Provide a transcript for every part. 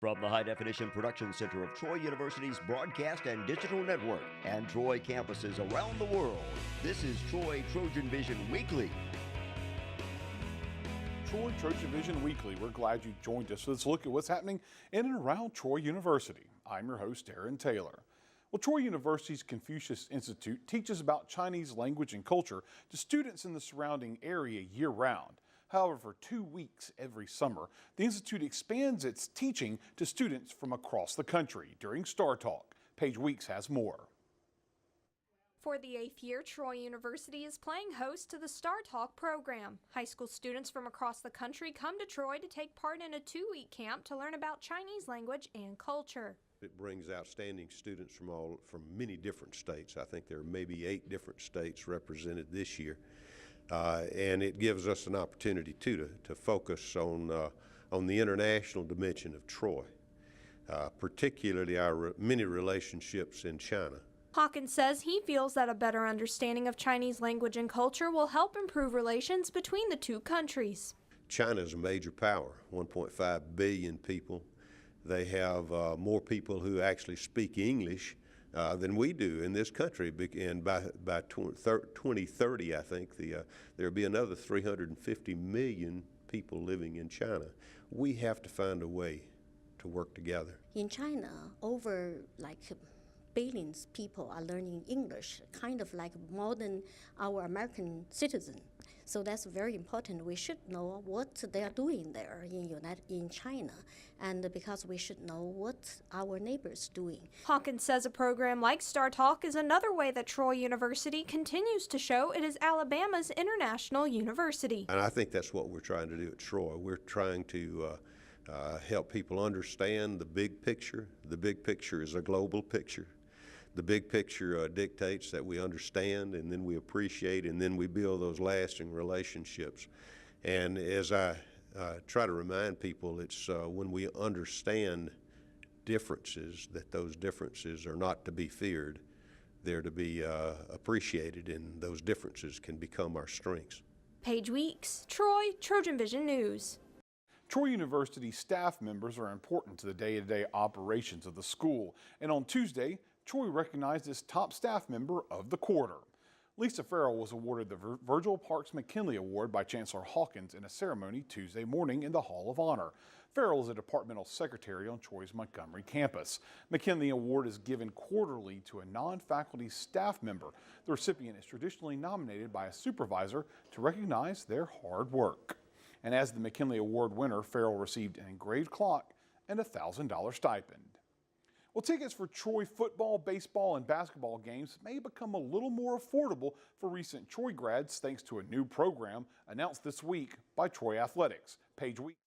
From the High Definition Production Center of Troy University's Broadcast and Digital Network and Troy campuses around the world, this is Troy TrojanVision Weekly. Troy TrojanVision Weekly. We're glad you joined us. Let's look at what's happening in and around Troy University. I'm your host, Aaron Taylor. Well, Troy University's Confucius Institute teaches about Chinese language and culture to students in the surrounding area year-round. However, for 2 weeks every summer, the Institute expands its teaching to students from across the country during Startalk. Paige Weeks has more. For the 8th year, Troy University is playing host to the Startalk program. High school students from across the country come to Troy to take part in a 2-week camp to learn about Chinese language and culture. It brings outstanding students from many different states. I think there are maybe 8 different states represented this year. And it gives us an opportunity to focus on the international dimension of Troy, particularly our many relationships in China. Hawkins says he feels that a better understanding of Chinese language and culture will help improve relations between the two countries. China is a major power, 1.5 billion people. They have more people who actually speak English than we do in this country, and by 2030, I think there'll be another 350 million people living in China. We have to find a way to work together. In China, over billions people are learning English, kind of like more than our American citizens. So that's very important. We should know what they are doing there in China, and because we should know what our neighbors doing. Hawkins says a program like Startalk is another way that Troy University continues to show it is Alabama's international university. And I think that's what we're trying to do at Troy. We're trying to help people understand the big picture. The big picture is a global picture. The big picture dictates that we understand, and then we appreciate, and then we build those lasting relationships. And as I try to remind people, it's when we understand differences, that those differences are not to be feared. They're to be appreciated, and those differences can become our strengths. Paige Weeks, Troy TrojanVision News. Troy University staff members are important to the day-to-day operations of the school, and on Tuesday, Troy recognized its top staff member of the quarter. Lisa Farrell was awarded the Virgil Parks McKinley Award by Chancellor Hawkins in a ceremony Tuesday morning in the Hall of Honor. Farrell is a departmental secretary on Troy's Montgomery campus. McKinley Award is given quarterly to a non-faculty staff member. The recipient is traditionally nominated by a supervisor to recognize their hard work. And as the McKinley Award winner, Farrell received an engraved clock and a $1,000 stipend. Well, tickets for Troy football, baseball, and basketball games may become a little more affordable for recent Troy grads thanks to a new program announced this week by Troy Athletics. Paige Weeks.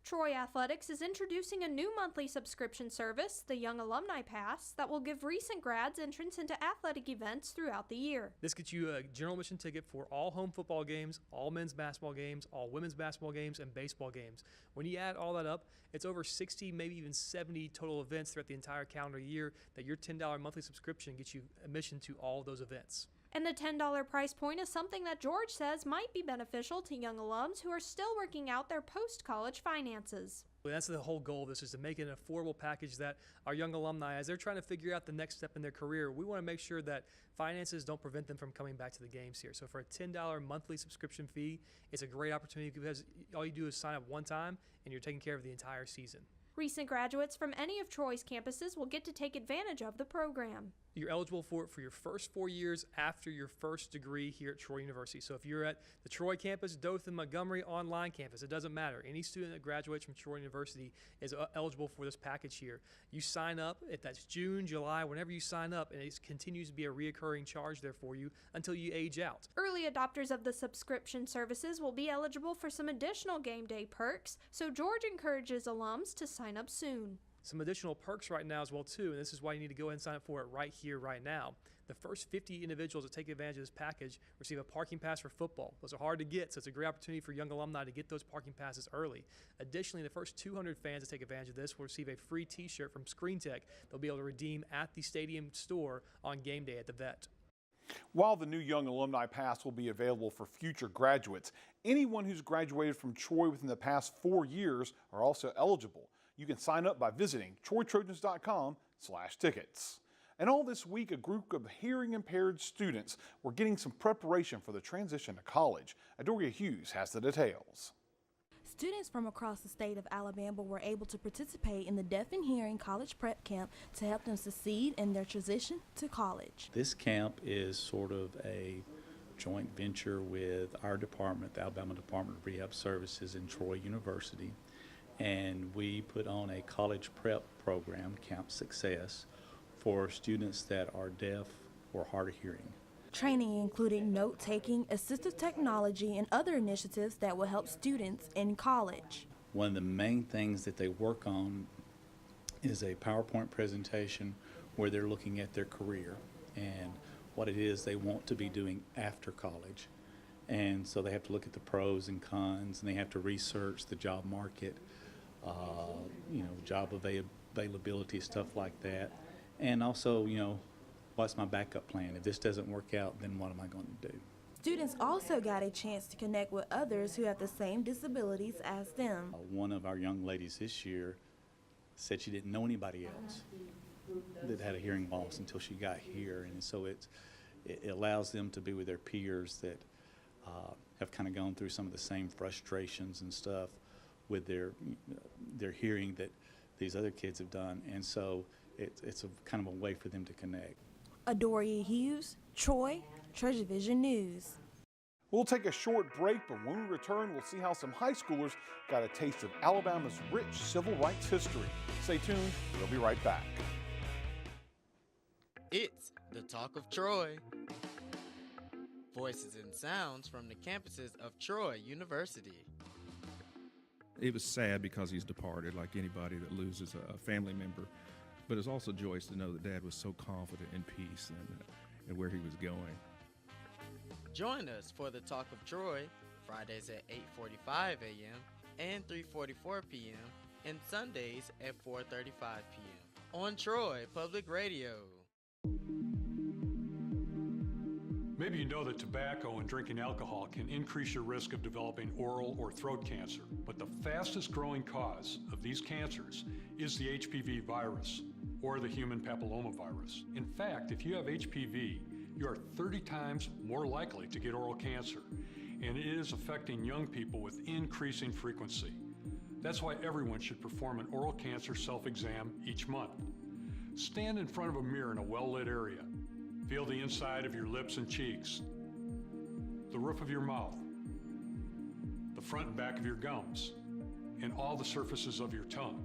Troy Athletics is introducing a new monthly subscription service, the Young Alumni Pass, that will give recent grads entrance into athletic events throughout the year. This gets you a general admission ticket for all home football games, all men's basketball games, all women's basketball games, and baseball games. When you add all that up, it's over 60, maybe even 70 total events throughout the entire calendar year that your $10 monthly subscription gets you admission to all of those events. And the $10 price point is something that George says might be beneficial to young alums who are still working out their post-college finances. Well, that's the whole goal of this, is to make it an affordable package that our young alumni, as they're trying to figure out the next step in their career, we want to make sure that finances don't prevent them from coming back to the games here. So for a $10 monthly subscription fee, it's a great opportunity because all you do is sign up one time and you're taking care of the entire season. Recent graduates from any of Troy's campuses will get to take advantage of the program. You're eligible for it for your first 4 years after your first degree here at Troy University. So if you're at the Troy campus, Dothan, Montgomery, online campus, it doesn't matter. Any student that graduates from Troy University is eligible for this package here. You sign up, if that's June, July, whenever you sign up, and it continues to be a reoccurring charge there for you until you age out. Early adopters of the subscription services will be eligible for some additional game day perks, so George encourages alums to sign up soon. Some additional perks right now as well too, and this is why you need to go ahead and sign up for it right here, right now. The first 50 individuals that take advantage of this package receive a parking pass for football. Those are hard to get, so it's a great opportunity for young alumni to get those parking passes early. Additionally, the first 200 fans that take advantage of this will receive a free t-shirt from Screen Tech they'll be able to redeem at the stadium store on game day at the Vet. While the new Young Alumni Pass will be available for future graduates, anyone who's graduated from Troy within the past 4 years are also eligible. You can sign up by visiting TroyTrojans.com/tickets. And all this week, a group of hearing impaired students were getting some preparation for the transition to college. Adoria Hughes has the details. Students from across the state of Alabama were able to participate in the Deaf and Hearing College Prep Camp to help them succeed in their transition to college. This camp is sort of a joint venture with our department, the Alabama Department of Rehab Services and Troy University, and we put on a college prep program, Camp Success, for students that are deaf or hard of hearing. Training including note-taking, assistive technology, and other initiatives that will help students in college. One of the main things that they work on is a PowerPoint presentation where they're looking at their career and what it is they want to be doing after college. And so they have to look at the pros and cons, and they have to research the job market, job availability, stuff like that. And also, what's my backup plan? If this doesn't work out, then what am I going to do? Students also got a chance to connect with others who have the same disabilities as them. One of our young ladies this year said she didn't know anybody else that had a hearing loss until she got here, and so it allows them to be with their peers that have kind of gone through some of the same frustrations and stuff with their hearing that these other kids have done, and so it's a kind of a way for them to connect. Adoria Hughes, Troy, TrojanVision News. We'll take a short break, but when we return, we'll see how some high schoolers got a taste of Alabama's rich civil rights history. Stay tuned, we'll be right back. It's the Talk of Troy. Voices and sounds from the campuses of Troy University. It was sad because he's departed, like anybody that loses a family member. But it's also joyous to know that Dad was so confident in peace and where he was going. Join us for the Talk of Troy, Fridays at 8:45 a.m. and 3:44 p.m. and Sundays at 4:35 p.m. on Troy Public Radio. Maybe you know that tobacco and drinking alcohol can increase your risk of developing oral or throat cancer, but the fastest growing cause of these cancers is the HPV virus, or the human papillomavirus. In fact, if you have HPV, you are 30 times more likely to get oral cancer, and it is affecting young people with increasing frequency. That's why everyone should perform an oral cancer self-exam each month. Stand in front of a mirror in a well-lit area. Feel the inside of your lips and cheeks, the roof of your mouth, the front and back of your gums, and all the surfaces of your tongue.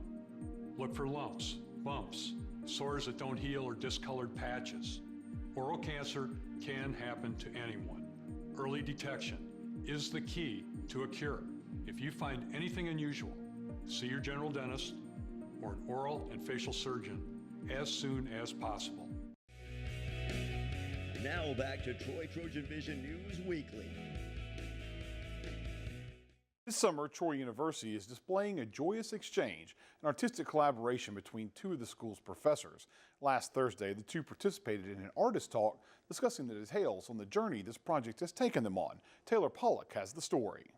Look for lumps, bumps, sores that don't heal, or discolored patches. Oral cancer can happen to anyone. Early detection is the key to a cure. If you find anything unusual, see your general dentist or an oral and facial surgeon as soon as possible. Now back to Troy TrojanVision News Weekly. This summer, Troy University is displaying a joyous exchange, an artistic collaboration between two of the school's professors. Last Thursday, the two participated in an artist talk discussing the details on the journey this project has taken them on. Taylor Pollock has the story.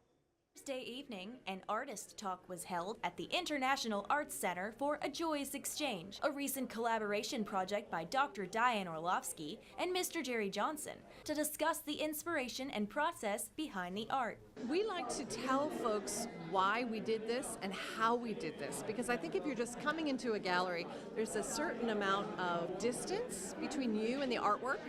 Thursday evening, an artist talk was held at the International Arts Center for a Joyous Exchange, a recent collaboration project by Dr. Diane Orlovsky and Mr. Jerry Johnson to discuss the inspiration and process behind the art. We like to tell folks why we did this and how we did this, because I think if you're just coming into a gallery, there's a certain amount of distance between you and the artwork,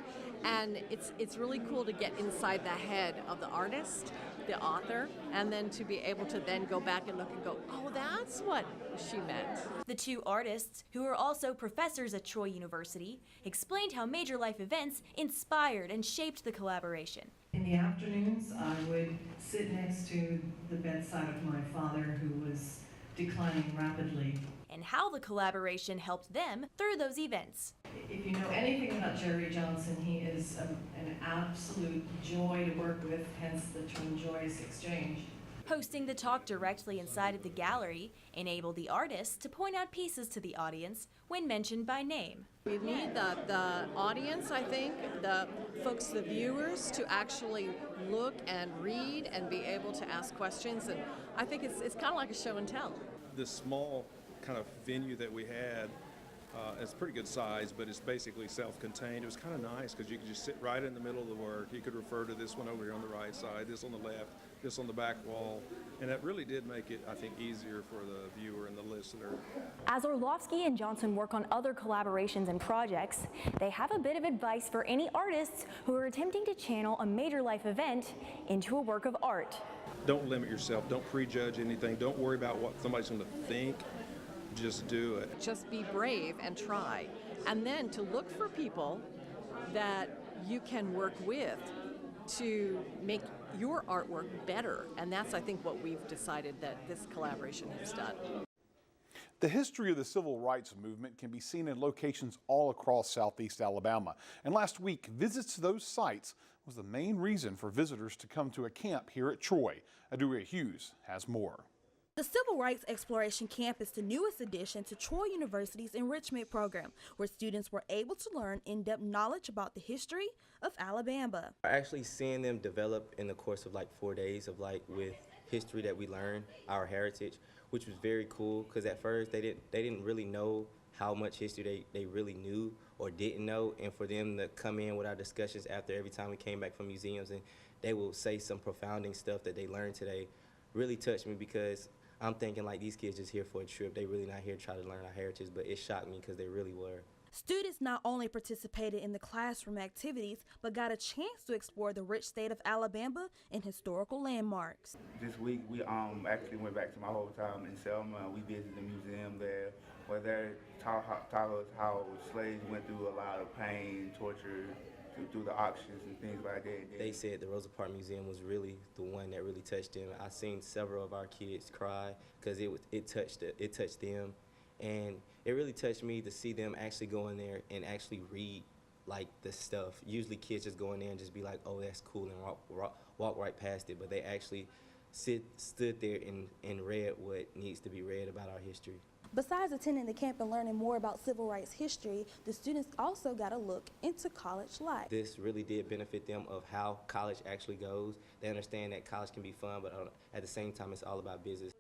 and it's really cool to get inside the head of the artist, the author, and then to be able to then go back and look and go, oh, that's what she meant. The two artists, who are also professors at Troy University, explained how major life events inspired and shaped the collaboration. In the afternoons, I would sit next to the bedside of my father, who was declining rapidly. And how the collaboration helped them through those events. If you know anything about Jerry Johnson, he is an absolute joy to work with, hence the term joyous exchange. Hosting the talk directly inside of the gallery enabled the artists to point out pieces to the audience when mentioned by name. We need the audience, I think, the folks, the viewers, to actually look and read and be able to ask questions, and I think it's kind of like a show and tell. The small kind of venue that we had. It's pretty good size, but it's basically self-contained. It was kind of nice because you could just sit right in the middle of the work. You could refer to this one over here on the right side, this on the left, this on the back wall. And it really did make it, I think, easier for the viewer and the listener. As Orlovsky and Johnson work on other collaborations and projects, they have a bit of advice for any artists who are attempting to channel a major life event into a work of art. Don't limit yourself. Don't prejudge anything. Don't worry about what somebody's going to think. Just do it. Just be brave and try. And then to look for people that you can work with to make your artwork better. And that's, I think, what we've decided that this collaboration has done. The history of the civil rights movement can be seen in locations all across Southeast Alabama. And last week, visits to those sites was the main reason for visitors to come to a camp here at Troy. Aduria Hughes has more. The Civil Rights Exploration Camp is the newest addition to Troy University's enrichment program, where students were able to learn in-depth knowledge about the history of Alabama. Actually seeing them develop in the course of like 4 days of with history that we learned, our heritage, which was very cool because at first they didn't really know how much history they really knew or didn't know, and for them to come in with our discussions after every time we came back from museums and they will say some profounding stuff that they learned today really touched me because I'm thinking these kids just here for a trip. They really not here to try to learn our heritage, but it shocked me because they really were. Students not only participated in the classroom activities, but got a chance to explore the rich state of Alabama and historical landmarks. This week we actually went back to my hometown in Selma. We visited the museum there, where they taught us how slaves went through a lot of pain, torture, through the auctions and things like that. They said the Rosa Parks Museum was really the one that really touched them. I seen several of our kids cry because it touched them, and it really touched me to see them actually go in there and actually read the stuff. Usually kids just go in there and just be like, oh, that's cool, and walk right past it, but they actually stood there and read what needs to be read about our history. Besides attending the camp and learning more about civil rights history, the students also got a look into college life. This really did benefit them of how college actually goes. They understand that college can be fun, but at the same time, it's all about business.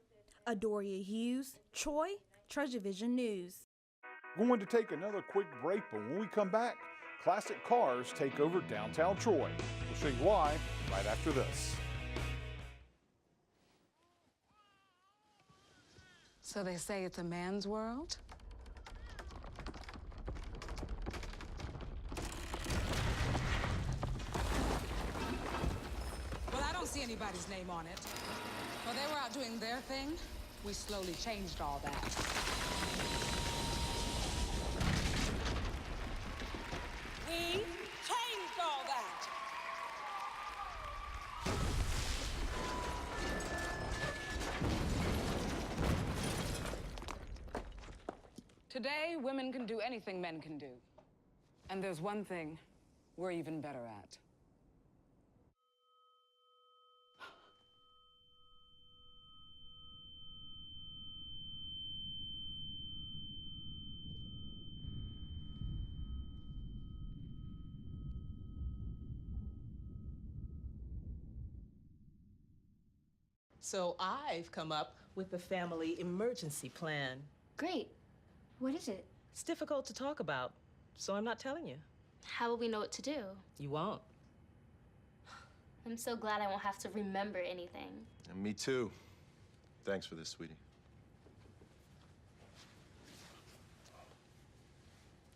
Adoria Hughes, Troy, TrojanVision News. We're going to take another quick break, but when we come back, classic cars take over downtown Troy. We'll show you why right after this. So they say it's a man's world? Well, I don't see anybody's name on it. While they were out doing their thing, we slowly changed all that. We changed all that. Today, women can do anything men can do. And there's one thing we're even better at. So I've come up with the family emergency plan. Great. What is it? It's difficult to talk about, so I'm not telling you. How will we know what to do? You won't. I'm so glad I won't have to remember anything. And me too. Thanks for this, sweetie.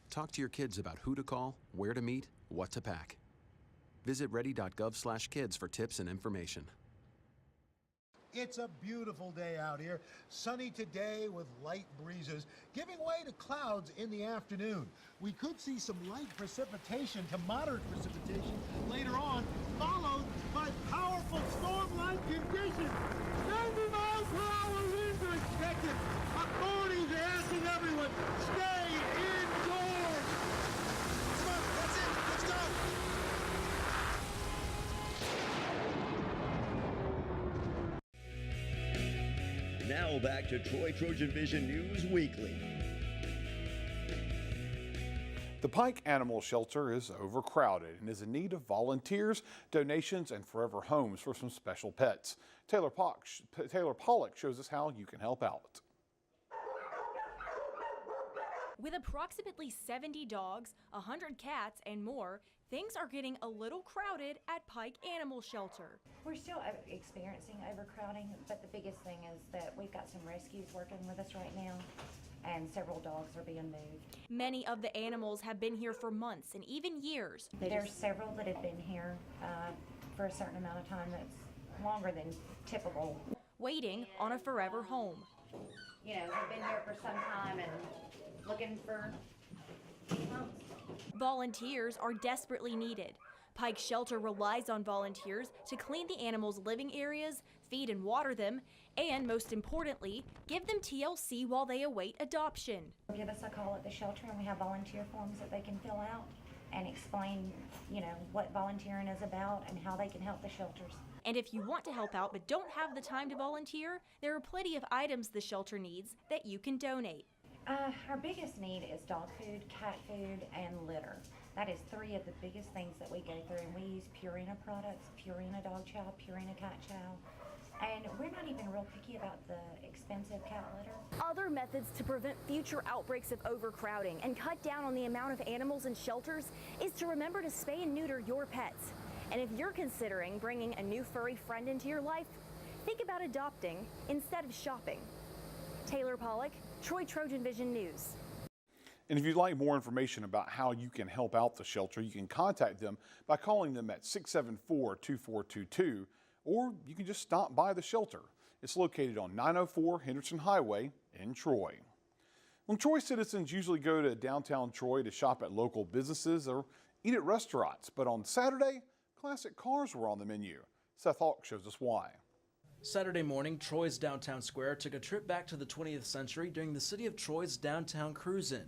Talk to your kids about who to call, where to meet, what to pack. Visit ready.gov/kids for tips and information. It's a beautiful day out here. Sunny today with light breezes, giving way to clouds in the afternoon. We could see some light precipitation to moderate precipitation later on, followed by powerful storm-like conditions. 90 miles per hour winds are expected. Authorities are asking everyone, stay indoors. Come on, that's it. Let's go. Now back to Troy TrojanVision News Weekly. The Pike Animal Shelter is overcrowded and is in need of volunteers, donations, and forever homes for some special pets. Taylor Pollock shows us how you can help out. With approximately 70 dogs, 100 cats, and more, things are getting a little crowded at Pike Animal Shelter. We're still experiencing overcrowding, but the biggest thing is that we've got some rescues working with us right now, and several dogs are being moved. Many of the animals have been here for months and even years. There's several that have been here for a certain amount of time that's longer than typical. Waiting on a forever home. You know, they've been here for some time and looking for homes. Volunteers are desperately needed. Pike Shelter relies on volunteers to clean the animals' living areas, feed and water them, and most importantly, give them TLC while they await adoption. Give us a call at the shelter and we have volunteer forms that they can fill out and explain, you know, what volunteering is about and how they can help the shelters. And if you want to help out but don't have the time to volunteer, there are plenty of items the shelter needs that you can donate. Our biggest need is dog food, cat food, and litter. That is 3 of the biggest things that we go through, and we use Purina products, Purina dog chow, Purina cat chow, and we're not even real picky about the expensive cat litter. Other methods to prevent future outbreaks of overcrowding and cut down on the amount of animals in shelters is to remember to spay and neuter your pets. And if you're considering bringing a new furry friend into your life, think about adopting instead of shopping. Taylor Pollock, Troy TrojanVision News. And if you'd like more information about how you can help out the shelter, you can contact them by calling them at 674-2422, or you can just stop by the shelter. It's located on 904 Henderson Highway in Troy. Well, Troy citizens usually go to downtown Troy to shop at local businesses or eat at restaurants, but on Saturday, classic cars were on the menu. Seth Hawk shows us why. Saturday morning, Troy's downtown square took a trip back to the 20th century during the City of Troy's downtown cruise-in.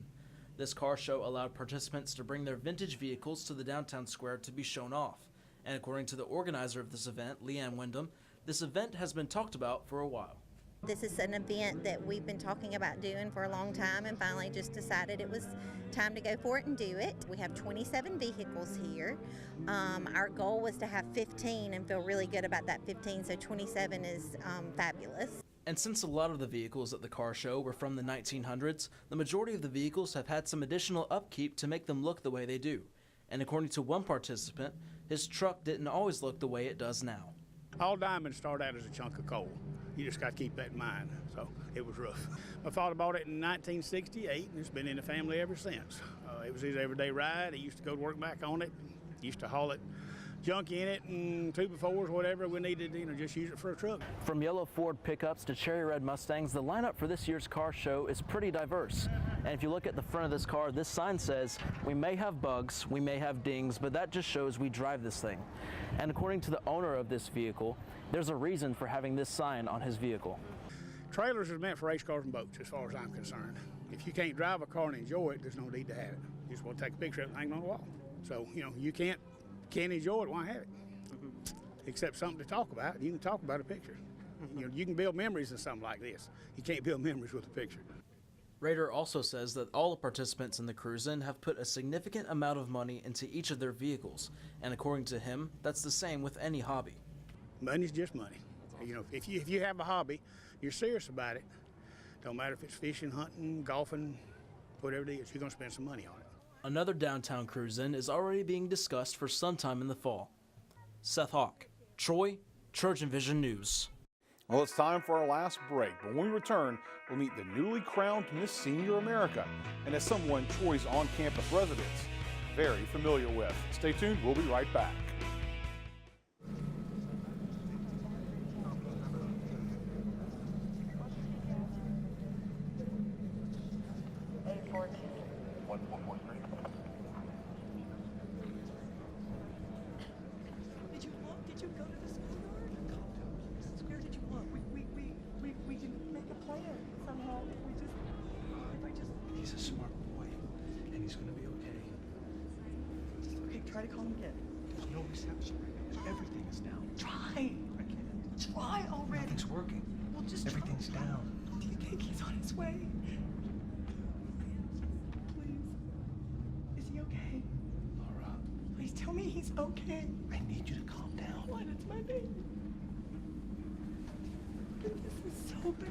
This car show allowed participants to bring their vintage vehicles to the downtown square to be shown off. And according to the organizer of this event, Leanne Wyndham, this event has been talked about for a while. This is an event that we've been talking about doing for a long time and finally just decided it was time to go for it and do it. We have 27 vehicles here. Our goal was to have 15 and feel really good about that 15, so 27 is fabulous. And since a lot of the vehicles at the car show were from the 1900s, the majority of the vehicles have had some additional upkeep to make them look the way they do. And according to one participant, his truck didn't always look the way it does now. All diamonds start out as a chunk of coal. You just got to keep that in mind. So it was rough. My father bought it in 1968, and it's been in the family ever since. It was his everyday ride. He used to go to work back on it. He used to haul it, junk in it, and 2x4s, whatever we needed, just use it for a truck. From yellow Ford pickups to cherry red Mustangs, the lineup for this year's car show is pretty diverse. And if you look at the front of this car, this sign says, "We may have bugs, we may have dings, but that just shows we drive this thing." And according to the owner of this vehicle, there's a reason for having this sign on his vehicle. Trailers is meant for race cars and boats, as far as I'm concerned. If you can't drive a car and enjoy it, there's no need to have it. You just want to take a picture of it and hang it on the wall. So, you can't enjoy it, why have it? Except something to talk about. You can talk about a picture. You can build memories in something like this. You can't build memories with a picture. Rader also says that all the participants in the cruise-in have put a significant amount of money into each of their vehicles, and according to him, that's the same with any hobby. Money's just money. If you have a hobby, you're serious about it. Don't matter if it's fishing, hunting, golfing, whatever it is, you're going to spend some money on it. Another downtown cruise-in is already being discussed for sometime in the fall. Seth Hawk, Troy, TrojanVision News. Well, it's time for our last break, but when we return, we'll meet the newly crowned Miss Senior America, and as someone Troy's on-campus residents very familiar with. Stay tuned, we'll be right back. Did you go to the schoolyard? Where did you look? We can make a plan somehow. He's a smart boy, and he's gonna be okay. Okay, try to call him again. There's no reception. Everything is down. Try. I can't. Try already. Nothing's working. Well, just Everything's try. down. Do you think he's on his way? Please. Is he okay? Laura. Please tell me he's okay. I need you to calm down. What? It's my baby. This is so bad.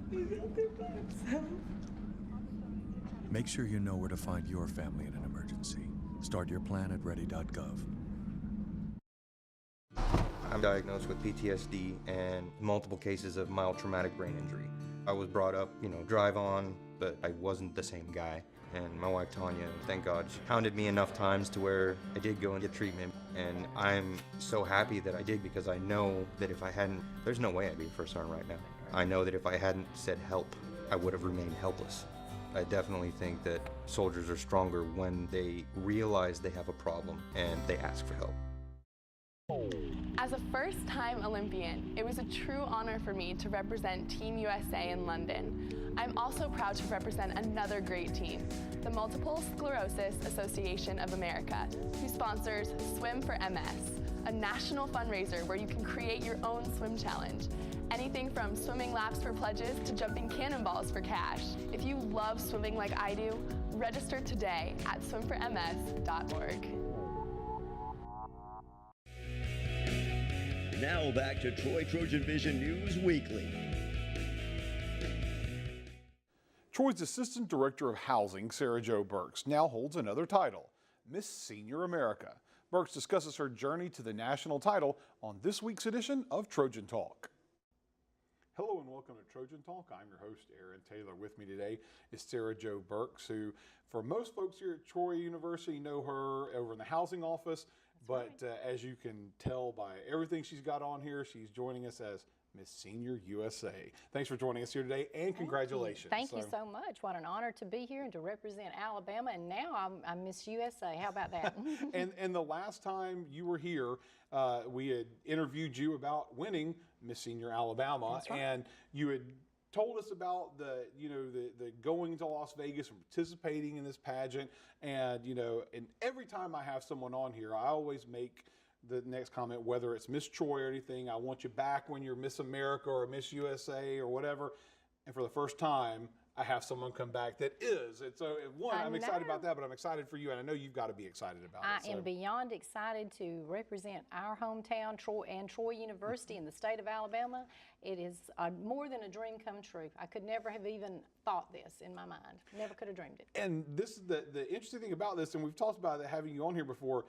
He's out there by himself. Make sure you know where to find your family in an emergency. Start your plan at ready.gov. I'm diagnosed with PTSD and multiple cases of mild traumatic brain injury. I was brought up, drive on, but I wasn't the same guy. And my wife Tanya, thank God, she hounded me enough times to where I did go and get treatment. And I'm so happy that I did, because I know that if I hadn't, there's no way I'd be a first sergeant right now. I know that if I hadn't said help, I would have remained helpless. I definitely think that soldiers are stronger when they realize they have a problem and they ask for help. As a first-time Olympian, it was a true honor for me to represent Team USA in London. I'm also proud to represent another great team, the Multiple Sclerosis Association of America, who sponsors Swim for MS, a national fundraiser where you can create your own swim challenge. Anything from swimming laps for pledges to jumping cannonballs for cash. If you love swimming like I do, register today at swimforms.org. Now back to Troy TrojanVision News Weekly. Troy's Assistant Director of Housing, Sarah Jo Burks, now holds another title, Miss Senior America. Burks discusses her journey to the national title on this week's edition of Trojan Talk. Hello and welcome to Trojan Talk. I'm your host, Aaron Taylor. With me today is Sarah Jo Burks, who, for most folks here at Troy University, know her over in the housing office. But as you can tell by everything she's got on here, she's joining us as Miss Senior USA. Thanks for joining us here today, and congratulations. Thank you so much. What an honor to be here and to represent Alabama, and now I'm Miss USA. How about that? and the last time you were here, we had interviewed you about winning Miss Senior Alabama, That's right. And you had told us about the going to Las Vegas and participating in this pageant, and and every time I have someone on here, I always make the next comment, whether it's Miss Troy or anything, I want you back when you're Miss America or Miss USA or whatever. And for the first time, I have someone come back that is. And so, one, I'm excited about that, but I'm excited for you, and I know you've got to be excited about it. I am beyond excited to represent our hometown, Troy University in the state of Alabama. It is more than a dream come true. I could never have even thought this in my mind. Never could have dreamed it. And this is the interesting thing about this, and we've talked about it, having you on here before,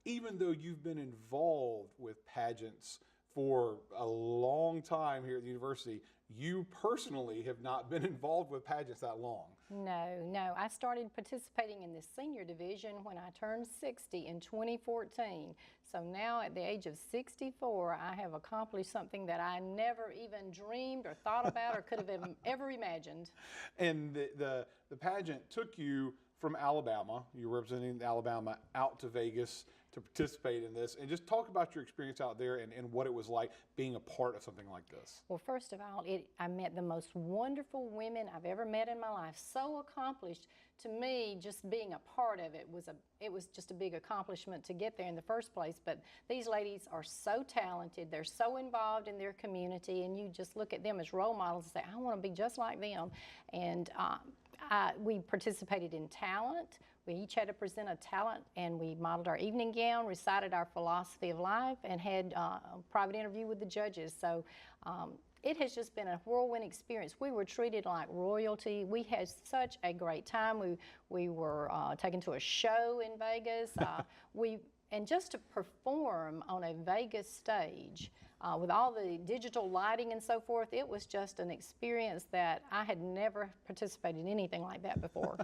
even though you've been involved with pageants for a long time here at the university, you personally have not been involved with pageants that long. No. I started participating in the senior division when I turned 60 in 2014. So now at the age of 64, I have accomplished something that I never even dreamed or thought about or could have ever imagined. And the pageant took you from Alabama, you were representing Alabama, out to Vegas to participate in this, and just talk about your experience out there and what it was like being a part of something like this. Well, first of all, I met the most wonderful women I've ever met in my life, so accomplished. To me, just being a part of it was just a big accomplishment to get there in the first place. But these ladies are so talented, they're so involved in their community, and you just look at them as role models and say, I want to be just like them. And we participated in talent. We each had to present a talent, and we modeled our evening gown, recited our philosophy of life, and had a private interview with the judges. So it has just been a whirlwind experience. We were treated like royalty. We had such a great time. We were taken to a show in Vegas. And just to perform on a Vegas stage with all the digital lighting and so forth, it was just an experience that I had never participated in anything like that before.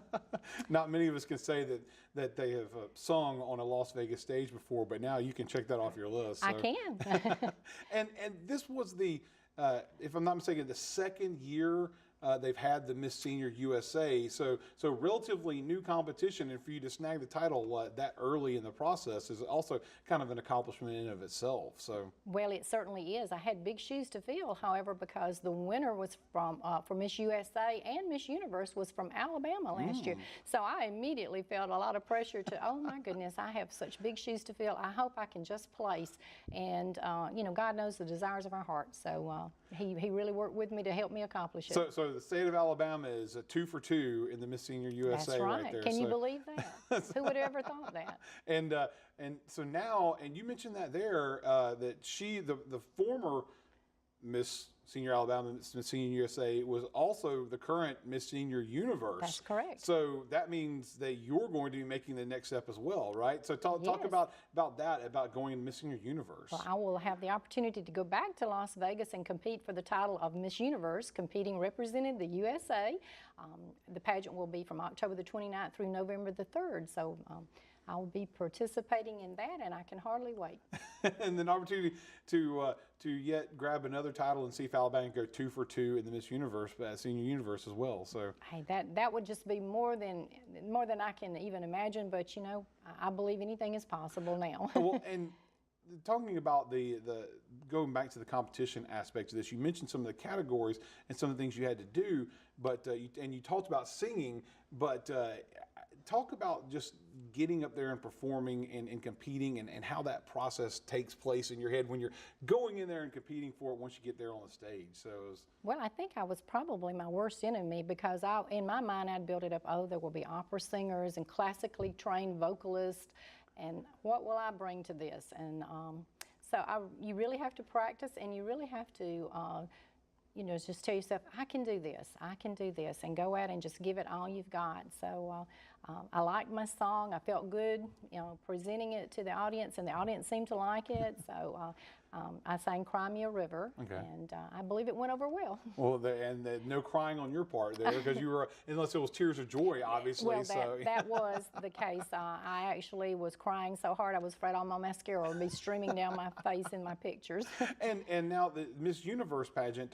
Not many of us can say that they have sung on a Las Vegas stage before, but now you can check that off your list. So. I can. and this was if I'm not mistaken, the second year they've had the Miss Senior USA, so relatively new competition, and for you to snag the title that early in the process is also kind of an accomplishment in and of itself. So well, it certainly is. I had big shoes to fill, however, because the winner was for Miss USA and Miss Universe was from Alabama last year. So I immediately felt a lot of pressure to, oh my goodness, I have such big shoes to fill. I hope I can just place. And God knows the desires of our hearts. So he really worked with me to help me accomplish it. So the state of Alabama is 2 for 2 in the Miss Senior USA. That's right. There. Can you believe that? Who would have ever thought that? And so now, and you mentioned that there, that the former Miss Senior Alabama Miss Senior USA was also the current Miss Senior Universe. That's correct. So that means that you're going to be making the next step as well, right? So talk about that, about going to Miss Senior Universe. Well, I will have the opportunity to go back to Las Vegas and compete for the title of Miss Universe, competing representing the USA. The pageant will be from October the 29th through November the 3rd. So I will be participating in that, and I can hardly wait. And then opportunity to yet grab another title and see if Alabama can go 2 for 2 in the Miss Universe, Senior Universe as well. So hey, that would just be more than I can even imagine. But you know, I believe anything is possible now. Well, and talking about the going back to the competition aspect of this, you mentioned some of the categories and some of the things you had to do, but you talked about singing, but talk about just getting up there and performing and competing and how that process takes place in your head when you're going in there and competing for it once you get there on the stage. So well, I think I was probably my worst enemy, because in my mind I'd built it up, oh, there will be opera singers and classically trained vocalists, and what will I bring to this? And you really have to practice, and you really have to you know, just tell yourself, I can do this, and go out and just give it all you've got. So I liked my song. I felt good, you know, presenting it to the audience, and the audience seemed to like it. So I sang Cry Me a River, and I believe it went over well. Well, no crying on your part there, because you were, unless it was tears of joy, obviously. Well, that was the case. I actually was crying so hard I was afraid all my mascara would be streaming down my face in my pictures. And now the Miss Universe pageant,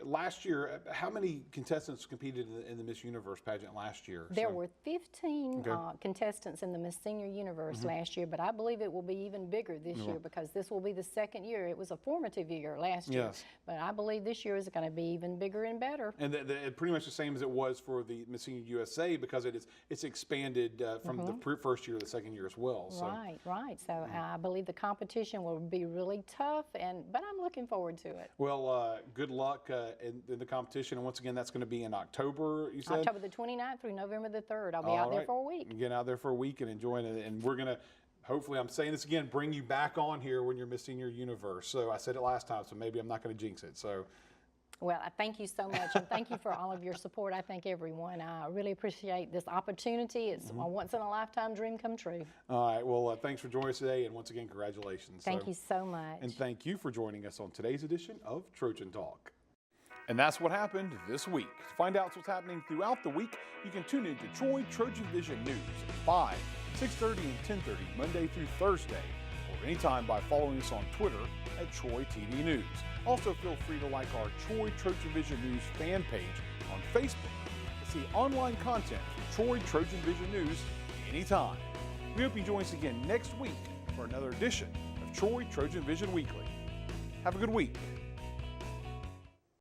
last year, how many contestants competed in the Miss Universe pageant last year? There were 15 contestants in the Miss Senior Universe last year, but I believe it will be even bigger this year, because this will be the second year. It was a formative year last year, but I believe this year is going to be even bigger and better. And pretty much the same as it was for the Miss Senior USA, because it's expanded from the first year to the second year as well. So. Right. So I believe the competition will be really tough, but I'm looking forward to it. Well, good luck in the competition, and once again, that's going to be in October, you said? October the 29th through November the 3rd. I'll be out there for a week. Get out there for a week and enjoying it, and we're going to, hopefully, I'm saying this again, bring you back on here when you're Miss Senior Universe. So I said it last time, so maybe I'm not going to jinx it. So. Well, I thank you so much, and thank you for all of your support. I thank everyone. I really appreciate this opportunity. It's a once-in-a-lifetime dream come true. All right. Well, thanks for joining us today, and once again, congratulations. Thank you so much. And thank you for joining us on today's edition of Trojan Talk. And that's what happened this week. To find out what's happening throughout the week, you can tune into Troy TrojanVision News at 5, 6:30, and 10:30 Monday through Thursday, or anytime by following us on Twitter at Troy TV News. Also, feel free to like our Troy TrojanVision News fan page on Facebook to see online content from Troy TrojanVision News anytime. We hope you join us again next week for another edition of Troy TrojanVision Weekly. Have a good week.